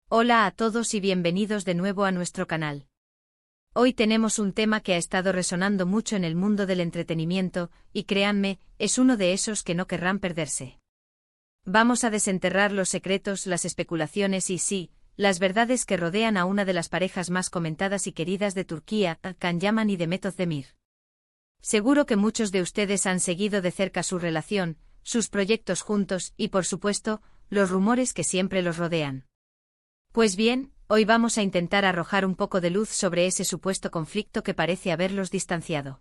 Hola a todos y bienvenidos de nuevo a nuestro canal. Hoy tenemos un tema que ha estado resonando mucho en el mundo del entretenimiento, y créanme, es uno de esos que no querrán perderse. Vamos a desenterrar los secretos, las especulaciones y sí, las verdades que rodean a una de las parejas más comentadas y queridas de Turquía, Can Yaman y Demet Özdemir. Seguro que muchos de ustedes han seguido de cerca su relación, sus proyectos juntos y, por supuesto, los rumores que siempre los rodean. Pues bien, hoy vamos a intentar arrojar un poco de luz sobre ese supuesto conflicto que parece haberlos distanciado.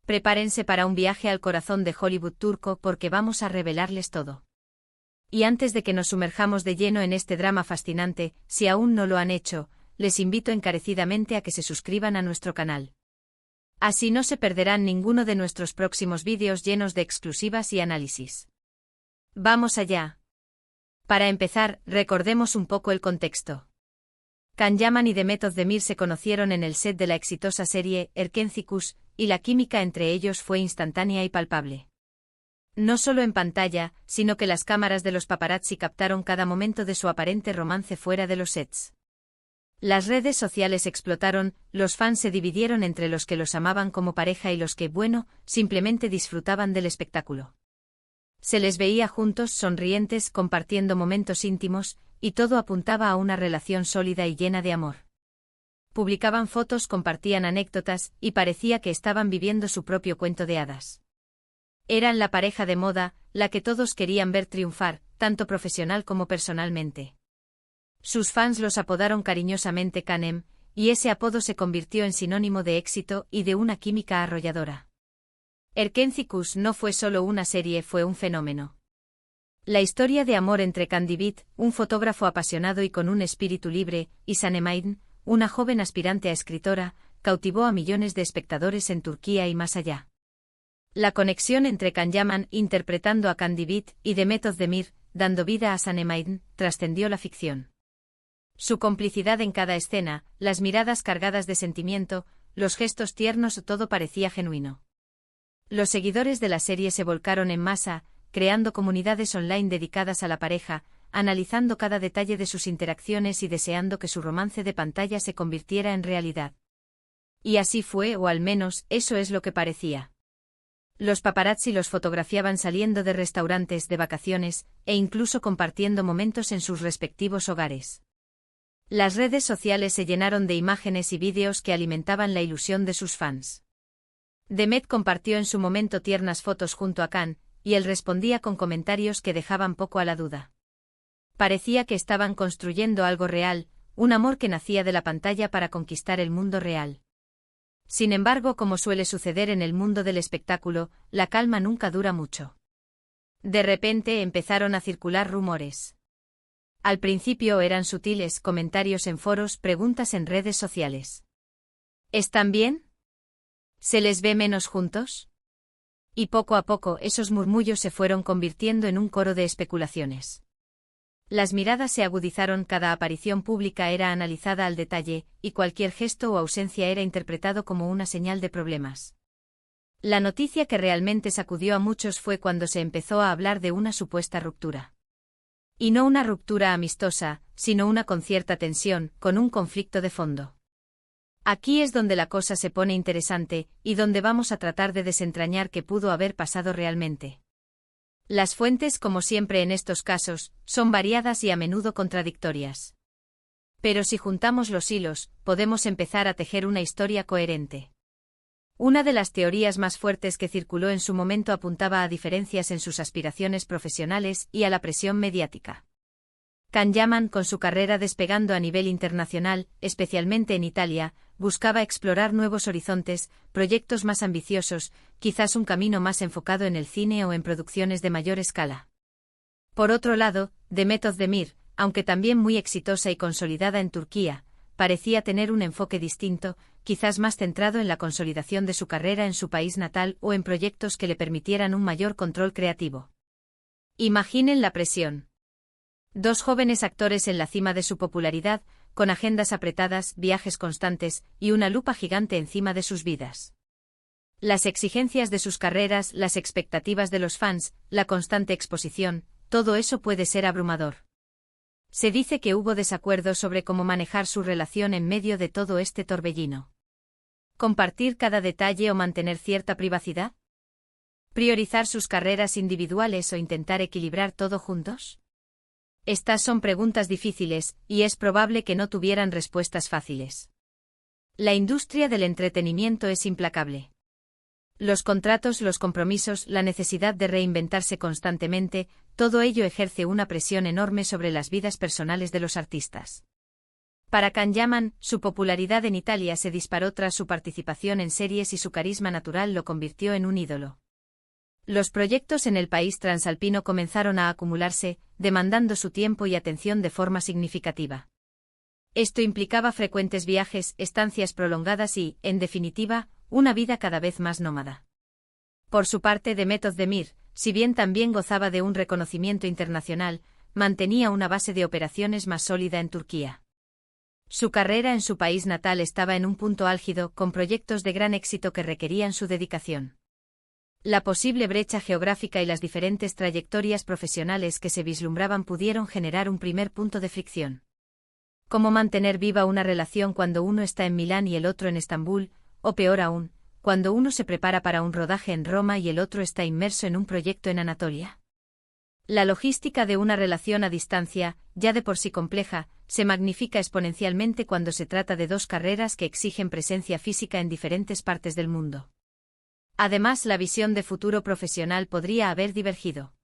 Prepárense para un viaje al corazón de Hollywood turco porque vamos a revelarles todo. Y antes de que nos sumerjamos de lleno en este drama fascinante, si aún no lo han hecho, les invito encarecidamente a que se suscriban a nuestro canal. Así no se perderán ninguno de nuestros próximos vídeos llenos de exclusivas y análisis. ¡Vamos allá! Para empezar, recordemos un poco el contexto. Can Yaman y Demet Özdemir se conocieron en el set de la exitosa serie Erkenci, y la química entre ellos fue instantánea y palpable. No solo en pantalla, sino que las cámaras de los paparazzi captaron cada momento de su aparente romance fuera de los sets. Las redes sociales explotaron, los fans se dividieron entre los que los amaban como pareja y los que, simplemente disfrutaban del espectáculo. Se les veía juntos, sonrientes, compartiendo momentos íntimos, y todo apuntaba a una relación sólida y llena de amor. Publicaban fotos, compartían anécdotas, y parecía que estaban viviendo su propio cuento de hadas. Eran la pareja de moda, la que todos querían ver triunfar, tanto profesional como personalmente. Sus fans los apodaron cariñosamente Canem, y ese apodo se convirtió en sinónimo de éxito y de una química arrolladora. Erkenci no fue solo una serie, fue un fenómeno. La historia de amor entre Can Divit, un fotógrafo apasionado y con un espíritu libre, y Sanem, una joven aspirante a escritora, cautivó a millones de espectadores en Turquía y más allá. La conexión entre Can Yaman, interpretando a Can Divit, y Demet Özdemir, dando vida a Sanem, trascendió la ficción. Su complicidad en cada escena, las miradas cargadas de sentimiento, los gestos tiernos, todo parecía genuino. Los seguidores de la serie se volcaron en masa, creando comunidades online dedicadas a la pareja, analizando cada detalle de sus interacciones y deseando que su romance de pantalla se convirtiera en realidad. Y así fue, o al menos, eso es lo que parecía. Los paparazzi los fotografiaban saliendo de restaurantes, de vacaciones, e incluso compartiendo momentos en sus respectivos hogares. Las redes sociales se llenaron de imágenes y vídeos que alimentaban la ilusión de sus fans. Demet compartió en su momento tiernas fotos junto a Can, y él respondía con comentarios que dejaban poco a la duda. Parecía que estaban construyendo algo real, un amor que nacía de la pantalla para conquistar el mundo real. Sin embargo, como suele suceder en el mundo del espectáculo, la calma nunca dura mucho. De repente empezaron a circular rumores. Al principio eran sutiles, comentarios en foros, preguntas en redes sociales. ¿Están bien? ¿Se les ve menos juntos? Y poco a poco esos murmullos se fueron convirtiendo en un coro de especulaciones. Las miradas se agudizaron, cada aparición pública era analizada al detalle, y cualquier gesto o ausencia era interpretado como una señal de problemas. La noticia que realmente sacudió a muchos fue cuando se empezó a hablar de una supuesta ruptura. Y no una ruptura amistosa, sino una con cierta tensión, con un conflicto de fondo. Aquí es donde la cosa se pone interesante, y donde vamos a tratar de desentrañar qué pudo haber pasado realmente. Las fuentes, como siempre en estos casos, son variadas y a menudo contradictorias. Pero si juntamos los hilos, podemos empezar a tejer una historia coherente. Una de las teorías más fuertes que circuló en su momento apuntaba a diferencias en sus aspiraciones profesionales y a la presión mediática. Can Yaman, con su carrera despegando a nivel internacional, especialmente en Italia, buscaba explorar nuevos horizontes, proyectos más ambiciosos, quizás un camino más enfocado en el cine o en producciones de mayor escala. Por otro lado, Demet Özdemir, aunque también muy exitosa y consolidada en Turquía, parecía tener un enfoque distinto, quizás más centrado en la consolidación de su carrera en su país natal o en proyectos que le permitieran un mayor control creativo. Imaginen la presión. Dos jóvenes actores en la cima de su popularidad, con agendas apretadas, viajes constantes, y una lupa gigante encima de sus vidas. Las exigencias de sus carreras, las expectativas de los fans, la constante exposición, todo eso puede ser abrumador. Se dice que hubo desacuerdos sobre cómo manejar su relación en medio de todo este torbellino. ¿Compartir cada detalle o mantener cierta privacidad? ¿Priorizar sus carreras individuales o intentar equilibrar todo juntos? Estas son preguntas difíciles, y es probable que no tuvieran respuestas fáciles. La industria del entretenimiento es implacable. Los contratos, los compromisos, la necesidad de reinventarse constantemente, todo ello ejerce una presión enorme sobre las vidas personales de los artistas. Para Can Yaman, su popularidad en Italia se disparó tras su participación en series y su carisma natural lo convirtió en un ídolo. Los proyectos en el país transalpino comenzaron a acumularse, demandando su tiempo y atención de forma significativa. Esto implicaba frecuentes viajes, estancias prolongadas y, en definitiva, una vida cada vez más nómada. Por su parte, Demet Özdemir, si bien también gozaba de un reconocimiento internacional, mantenía una base de operaciones más sólida en Turquía. Su carrera en su país natal estaba en un punto álgido, con proyectos de gran éxito que requerían su dedicación. La posible brecha geográfica y las diferentes trayectorias profesionales que se vislumbraban pudieron generar un primer punto de fricción. ¿Cómo mantener viva una relación cuando uno está en Milán y el otro en Estambul, o peor aún, cuando uno se prepara para un rodaje en Roma y el otro está inmerso en un proyecto en Anatolia? La logística de una relación a distancia, ya de por sí compleja, se magnifica exponencialmente cuando se trata de dos carreras que exigen presencia física en diferentes partes del mundo. Además, la visión de futuro profesional podría haber divergido.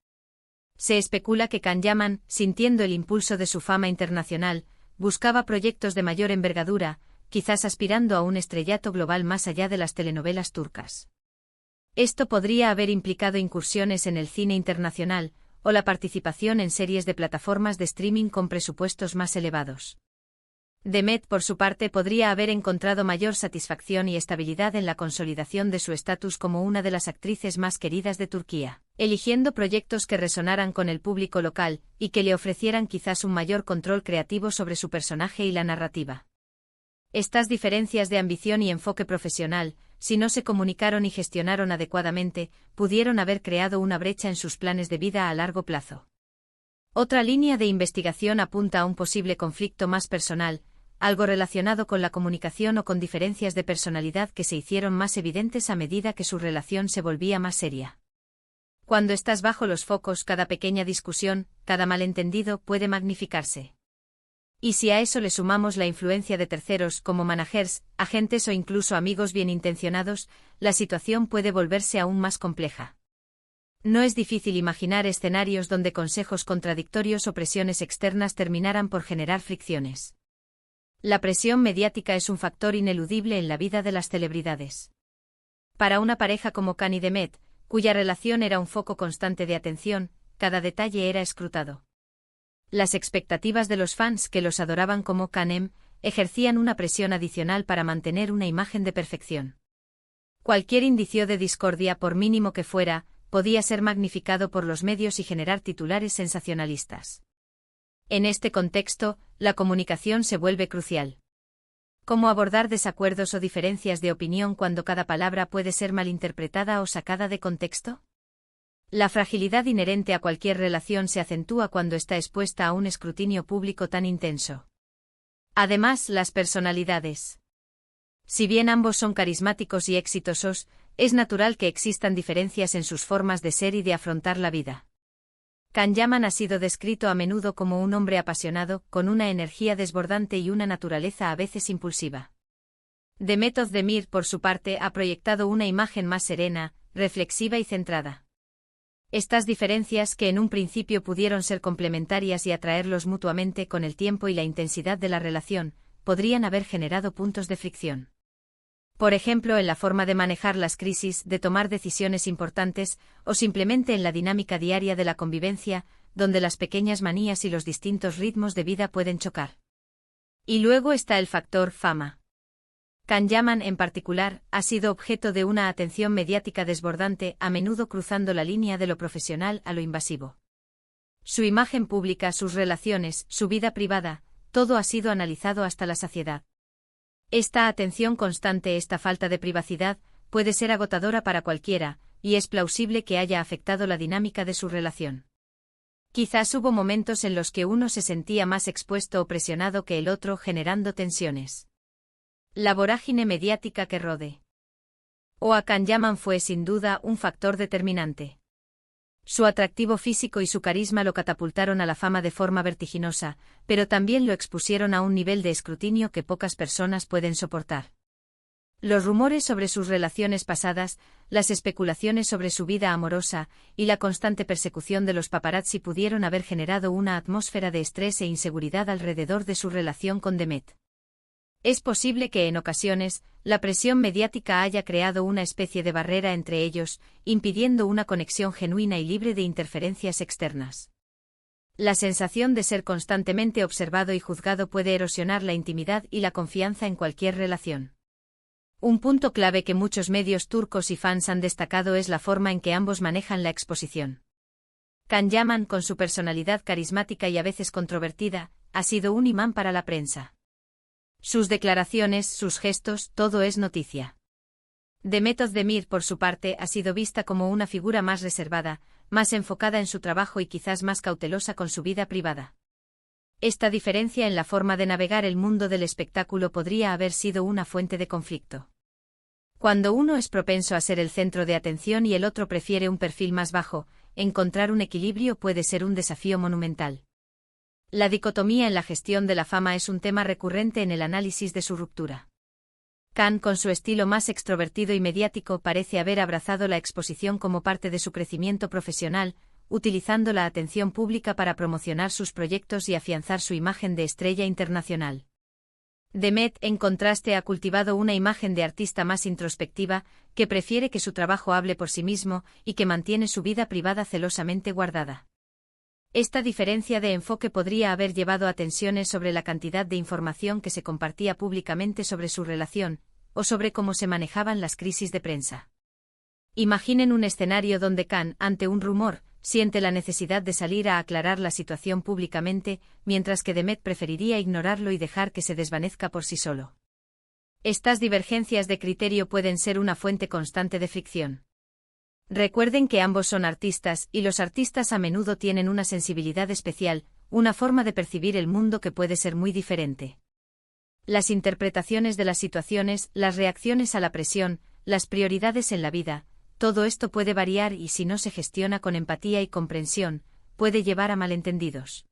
Se especula que Can Yaman, sintiendo el impulso de su fama internacional, buscaba proyectos de mayor envergadura, quizás aspirando a un estrellato global más allá de las telenovelas turcas. Esto podría haber implicado incursiones en el cine internacional, o la participación en series de plataformas de streaming con presupuestos más elevados. Demet, por su parte, podría haber encontrado mayor satisfacción y estabilidad en la consolidación de su estatus como una de las actrices más queridas de Turquía, eligiendo proyectos que resonaran con el público local, y que le ofrecieran quizás un mayor control creativo sobre su personaje y la narrativa. Estas diferencias de ambición y enfoque profesional, si no se comunicaron y gestionaron adecuadamente, pudieron haber creado una brecha en sus planes de vida a largo plazo. Otra línea de investigación apunta a un posible conflicto más personal, algo relacionado con la comunicación o con diferencias de personalidad que se hicieron más evidentes a medida que su relación se volvía más seria. Cuando estás bajo los focos, cada pequeña discusión, cada malentendido puede magnificarse. Y si a eso le sumamos la influencia de terceros como managers, agentes o incluso amigos bien intencionados, la situación puede volverse aún más compleja. No es difícil imaginar escenarios donde consejos contradictorios o presiones externas terminaran por generar fricciones. La presión mediática es un factor ineludible en la vida de las celebridades. Para una pareja como Can y Demet, cuya relación era un foco constante de atención, cada detalle era escrutado. Las expectativas de los fans que los adoraban como Can ejercían una presión adicional para mantener una imagen de perfección. Cualquier indicio de discordia, por mínimo que fuera, podía ser magnificado por los medios y generar titulares sensacionalistas. En este contexto, la comunicación se vuelve crucial. ¿Cómo abordar desacuerdos o diferencias de opinión cuando cada palabra puede ser malinterpretada o sacada de contexto? La fragilidad inherente a cualquier relación se acentúa cuando está expuesta a un escrutinio público tan intenso. Además, las personalidades. Si bien ambos son carismáticos y exitosos, es natural que existan diferencias en sus formas de ser y de afrontar la vida. Can Yaman ha sido descrito a menudo como un hombre apasionado, con una energía desbordante y una naturaleza a veces impulsiva. Demet Özdemir, por su parte, ha proyectado una imagen más serena, reflexiva y centrada. Estas diferencias, que en un principio pudieron ser complementarias y atraerlos mutuamente con el tiempo y la intensidad de la relación, podrían haber generado puntos de fricción. Por ejemplo, en la forma de manejar las crisis, de tomar decisiones importantes, o simplemente en la dinámica diaria de la convivencia, donde las pequeñas manías y los distintos ritmos de vida pueden chocar. Y luego está el factor fama. Can Yaman, en particular, ha sido objeto de una atención mediática desbordante, a menudo cruzando la línea de lo profesional a lo invasivo. Su imagen pública, sus relaciones, su vida privada, todo ha sido analizado hasta la saciedad. Esta atención constante, esta falta de privacidad, puede ser agotadora para cualquiera, y es plausible que haya afectado la dinámica de su relación. Quizás hubo momentos en los que uno se sentía más expuesto o presionado que el otro, generando tensiones. La vorágine mediática que rodea a Can Yaman fue sin duda un factor determinante. Su atractivo físico y su carisma lo catapultaron a la fama de forma vertiginosa, pero también lo expusieron a un nivel de escrutinio que pocas personas pueden soportar. Los rumores sobre sus relaciones pasadas, las especulaciones sobre su vida amorosa y la constante persecución de los paparazzi pudieron haber generado una atmósfera de estrés e inseguridad alrededor de su relación con Demet. Es posible que en ocasiones, la presión mediática haya creado una especie de barrera entre ellos, impidiendo una conexión genuina y libre de interferencias externas. La sensación de ser constantemente observado y juzgado puede erosionar la intimidad y la confianza en cualquier relación. Un punto clave que muchos medios turcos y fans han destacado es la forma en que ambos manejan la exposición. Can Yaman, con su personalidad carismática y a veces controvertida, ha sido un imán para la prensa. Sus declaraciones, sus gestos, todo es noticia. Demet Özdemir, por su parte, ha sido vista como una figura más reservada, más enfocada en su trabajo y quizás más cautelosa con su vida privada. Esta diferencia en la forma de navegar el mundo del espectáculo podría haber sido una fuente de conflicto. Cuando uno es propenso a ser el centro de atención y el otro prefiere un perfil más bajo, encontrar un equilibrio puede ser un desafío monumental. La dicotomía en la gestión de la fama es un tema recurrente en el análisis de su ruptura. Can, con su estilo más extrovertido y mediático, parece haber abrazado la exposición como parte de su crecimiento profesional, utilizando la atención pública para promocionar sus proyectos y afianzar su imagen de estrella internacional. Demet, en contraste, ha cultivado una imagen de artista más introspectiva, que prefiere que su trabajo hable por sí mismo y que mantiene su vida privada celosamente guardada. Esta diferencia de enfoque podría haber llevado a tensiones sobre la cantidad de información que se compartía públicamente sobre su relación, o sobre cómo se manejaban las crisis de prensa. Imaginen un escenario donde Can, ante un rumor, siente la necesidad de salir a aclarar la situación públicamente, mientras que Demet preferiría ignorarlo y dejar que se desvanezca por sí solo. Estas divergencias de criterio pueden ser una fuente constante de fricción. Recuerden que ambos son artistas, y los artistas a menudo tienen una sensibilidad especial, una forma de percibir el mundo que puede ser muy diferente. Las interpretaciones de las situaciones, las reacciones a la presión, las prioridades en la vida, todo esto puede variar y si no se gestiona con empatía y comprensión, puede llevar a malentendidos.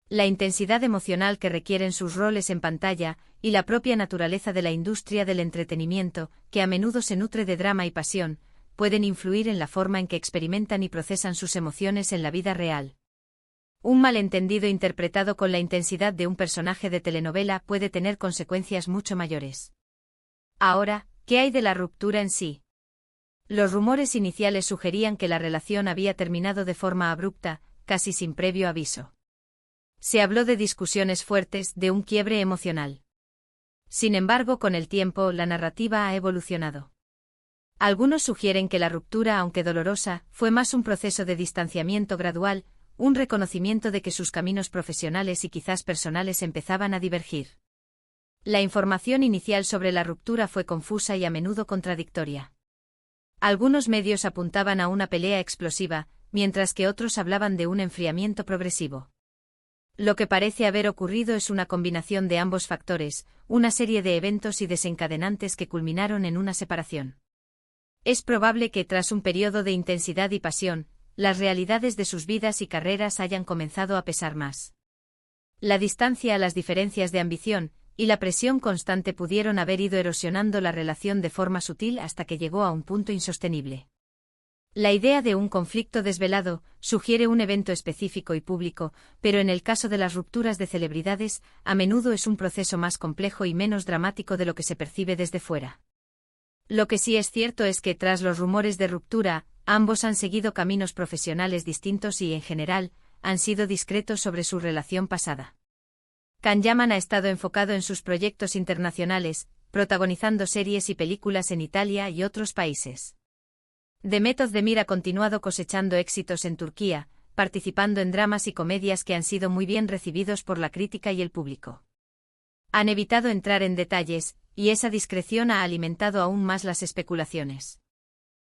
La intensidad emocional que requieren sus roles en pantalla, y la propia naturaleza de la industria del entretenimiento, que a menudo se nutre de drama y pasión, pueden influir en la forma en que experimentan y procesan sus emociones en la vida real. Un malentendido interpretado con la intensidad de un personaje de telenovela puede tener consecuencias mucho mayores. Ahora, ¿qué hay de la ruptura en sí? Los rumores iniciales sugerían que la relación había terminado de forma abrupta, casi sin previo aviso. Se habló de discusiones fuertes, de un quiebre emocional. Sin embargo, con el tiempo, la narrativa ha evolucionado. Algunos sugieren que la ruptura, aunque dolorosa, fue más un proceso de distanciamiento gradual, un reconocimiento de que sus caminos profesionales y quizás personales empezaban a divergir. La información inicial sobre la ruptura fue confusa y a menudo contradictoria. Algunos medios apuntaban a una pelea explosiva, mientras que otros hablaban de un enfriamiento progresivo. Lo que parece haber ocurrido es una combinación de ambos factores, una serie de eventos y desencadenantes que culminaron en una separación. Es probable que tras un periodo de intensidad y pasión, las realidades de sus vidas y carreras hayan comenzado a pesar más. La distancia, las diferencias de ambición y la presión constante pudieron haber ido erosionando la relación de forma sutil hasta que llegó a un punto insostenible. La idea de un conflicto desvelado sugiere un evento específico y público, pero en el caso de las rupturas de celebridades, a menudo es un proceso más complejo y menos dramático de lo que se percibe desde fuera. Lo que sí es cierto es que tras los rumores de ruptura, ambos han seguido caminos profesionales distintos y, en general, han sido discretos sobre su relación pasada. Can Yaman ha estado enfocado en sus proyectos internacionales, protagonizando series y películas en Italia y otros países. Demet Özdemir ha continuado cosechando éxitos en Turquía, participando en dramas y comedias que han sido muy bien recibidos por la crítica y el público. Han evitado entrar en detalles, y esa discreción ha alimentado aún más las especulaciones.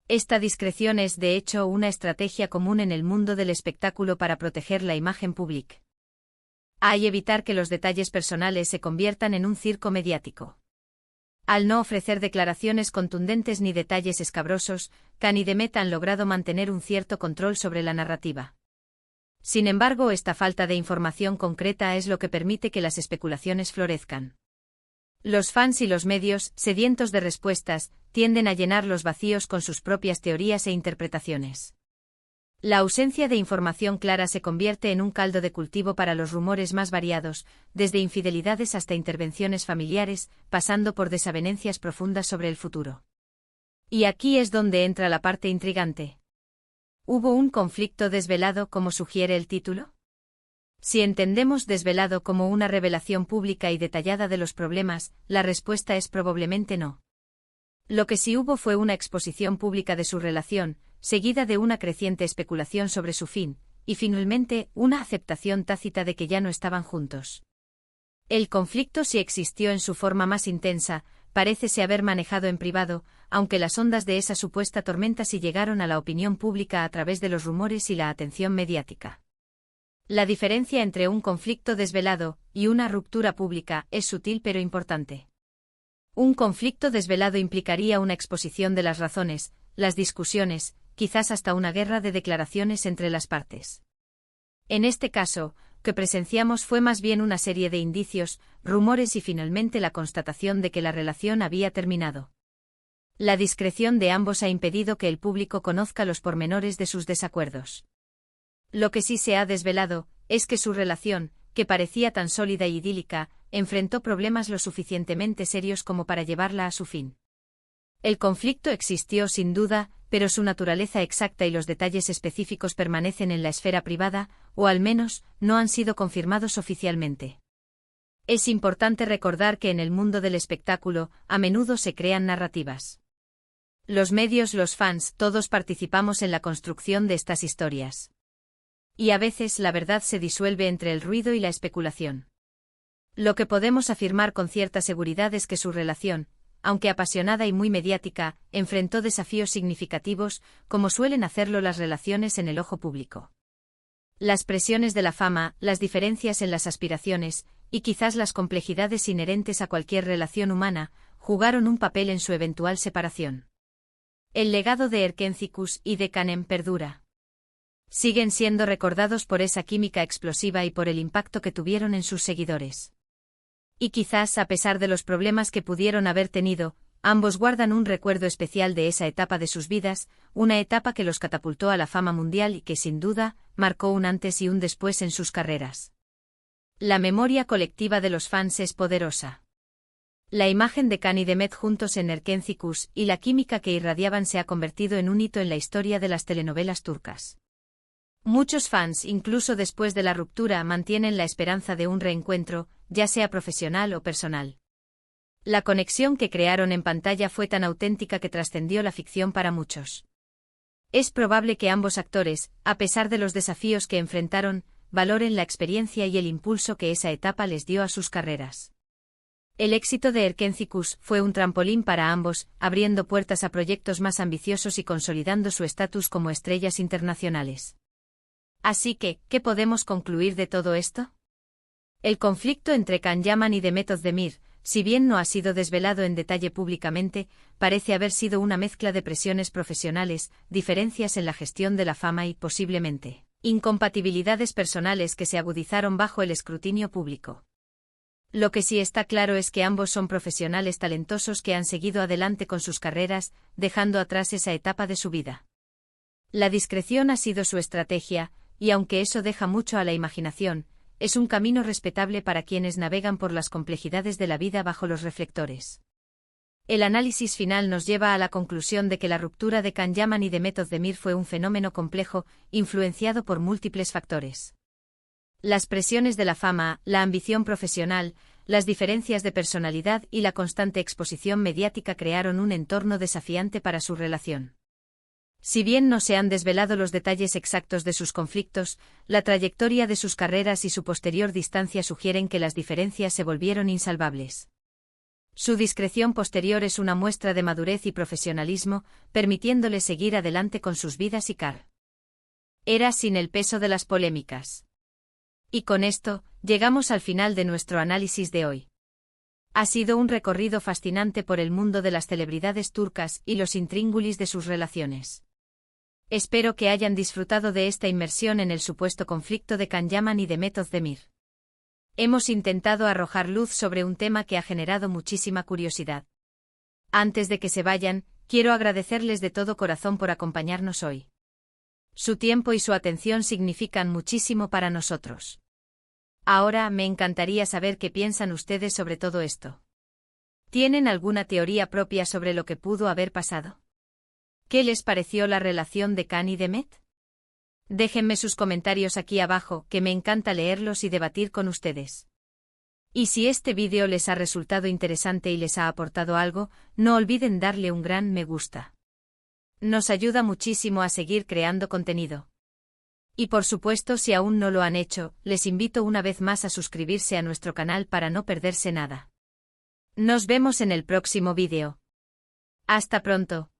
Esta discreción es de hecho una estrategia común en el mundo del espectáculo para proteger la imagen pública y evitar que los detalles personales se conviertan en un circo mediático. Al no ofrecer declaraciones contundentes ni detalles escabrosos, Khan y Demet han logrado mantener un cierto control sobre la narrativa. Sin embargo, esta falta de información concreta es lo que permite que las especulaciones florezcan. Los fans y los medios, sedientos de respuestas, tienden a llenar los vacíos con sus propias teorías e interpretaciones. La ausencia de información clara se convierte en un caldo de cultivo para los rumores más variados, desde infidelidades hasta intervenciones familiares, pasando por desavenencias profundas sobre el futuro. Y aquí es donde entra la parte intrigante. ¿Hubo un conflicto desvelado como sugiere el título? Si entendemos desvelado como una revelación pública y detallada de los problemas, la respuesta es probablemente no. Lo que sí hubo fue una exposición pública de su relación, seguida de una creciente especulación sobre su fin, y finalmente, una aceptación tácita de que ya no estaban juntos. El conflicto, si existió en su forma más intensa, parécese haber manejado en privado, aunque las ondas de esa supuesta tormenta sí llegaron a la opinión pública a través de los rumores y la atención mediática. La diferencia entre un conflicto desvelado y una ruptura pública es sutil pero importante. Un conflicto desvelado implicaría una exposición de las razones, las discusiones, quizás hasta una guerra de declaraciones entre las partes. En este caso, que presenciamos fue más bien una serie de indicios, rumores y finalmente la constatación de que la relación había terminado. La discreción de ambos ha impedido que el público conozca los pormenores de sus desacuerdos. Lo que sí se ha desvelado es que su relación, que parecía tan sólida y idílica, enfrentó problemas lo suficientemente serios como para llevarla a su fin. El conflicto existió sin duda, pero su naturaleza exacta y los detalles específicos permanecen en la esfera privada, o al menos, no han sido confirmados oficialmente. Es importante recordar que en el mundo del espectáculo, a menudo se crean narrativas. Los medios, los fans, todos participamos en la construcción de estas historias. Y a veces la verdad se disuelve entre el ruido y la especulación. Lo que podemos afirmar con cierta seguridad es que su relación, aunque apasionada y muy mediática, enfrentó desafíos significativos, como suelen hacerlo las relaciones en el ojo público. Las presiones de la fama, las diferencias en las aspiraciones, y quizás las complejidades inherentes a cualquier relación humana, jugaron un papel en su eventual separación. El legado de Erkenci-Kuş y de Kanem perdura. Siguen siendo recordados por esa química explosiva y por el impacto que tuvieron en sus seguidores. Y quizás, a pesar de los problemas que pudieron haber tenido, ambos guardan un recuerdo especial de esa etapa de sus vidas, una etapa que los catapultó a la fama mundial y que sin duda, marcó un antes y un después en sus carreras. La memoria colectiva de los fans es poderosa. La imagen de Khan y Demet juntos en Erkenci-Kuş y la química que irradiaban se ha convertido en un hito en la historia de las telenovelas turcas. Muchos fans, incluso después de la ruptura, mantienen la esperanza de un reencuentro, ya sea profesional o personal. La conexión que crearon en pantalla fue tan auténtica que trascendió la ficción para muchos. Es probable que ambos actores, a pesar de los desafíos que enfrentaron, valoren la experiencia y el impulso que esa etapa les dio a sus carreras. El éxito de Erkenci-Kuş fue un trampolín para ambos, abriendo puertas a proyectos más ambiciosos y consolidando su estatus como estrellas internacionales. Así que, ¿qué podemos concluir de todo esto? El conflicto entre Can Yaman y Demet Özdemir, si bien no ha sido desvelado en detalle públicamente, parece haber sido una mezcla de presiones profesionales, diferencias en la gestión de la fama y, posiblemente, incompatibilidades personales que se agudizaron bajo el escrutinio público. Lo que sí está claro es que ambos son profesionales talentosos que han seguido adelante con sus carreras, dejando atrás esa etapa de su vida. La discreción ha sido su estrategia, y aunque eso deja mucho a la imaginación, es un camino respetable para quienes navegan por las complejidades de la vida bajo los reflectores. El análisis final nos lleva a la conclusión de que la ruptura de Can Yaman y Demet Özdemir fue un fenómeno complejo, influenciado por múltiples factores. Las presiones de la fama, la ambición profesional, las diferencias de personalidad y la constante exposición mediática crearon un entorno desafiante para su relación. Si bien no se han desvelado los detalles exactos de sus conflictos, la trayectoria de sus carreras y su posterior distancia sugieren que las diferencias se volvieron insalvables. Su discreción posterior es una muestra de madurez y profesionalismo, permitiéndole seguir adelante con sus vidas y Carl. Era sin el peso de las polémicas. Y con esto, llegamos al final de nuestro análisis de hoy. Ha sido un recorrido fascinante por el mundo de las celebridades turcas y los intríngulis de sus relaciones. Espero que hayan disfrutado de esta inmersión en el supuesto conflicto de Can Yaman y Demet Özdemir. Hemos intentado arrojar luz sobre un tema que ha generado muchísima curiosidad. Antes de que se vayan, quiero agradecerles de todo corazón por acompañarnos hoy. Su tiempo y su atención significan muchísimo para nosotros. Ahora me encantaría saber qué piensan ustedes sobre todo esto. ¿Tienen alguna teoría propia sobre lo que pudo haber pasado? ¿Qué les pareció la relación de Can y Demet? Déjenme sus comentarios aquí abajo, que me encanta leerlos y debatir con ustedes. Y si este vídeo les ha resultado interesante y les ha aportado algo, no olviden darle un gran me gusta. Nos ayuda muchísimo a seguir creando contenido. Y por supuesto, si aún no lo han hecho, les invito una vez más a suscribirse a nuestro canal para no perderse nada. Nos vemos en el próximo vídeo. Hasta pronto.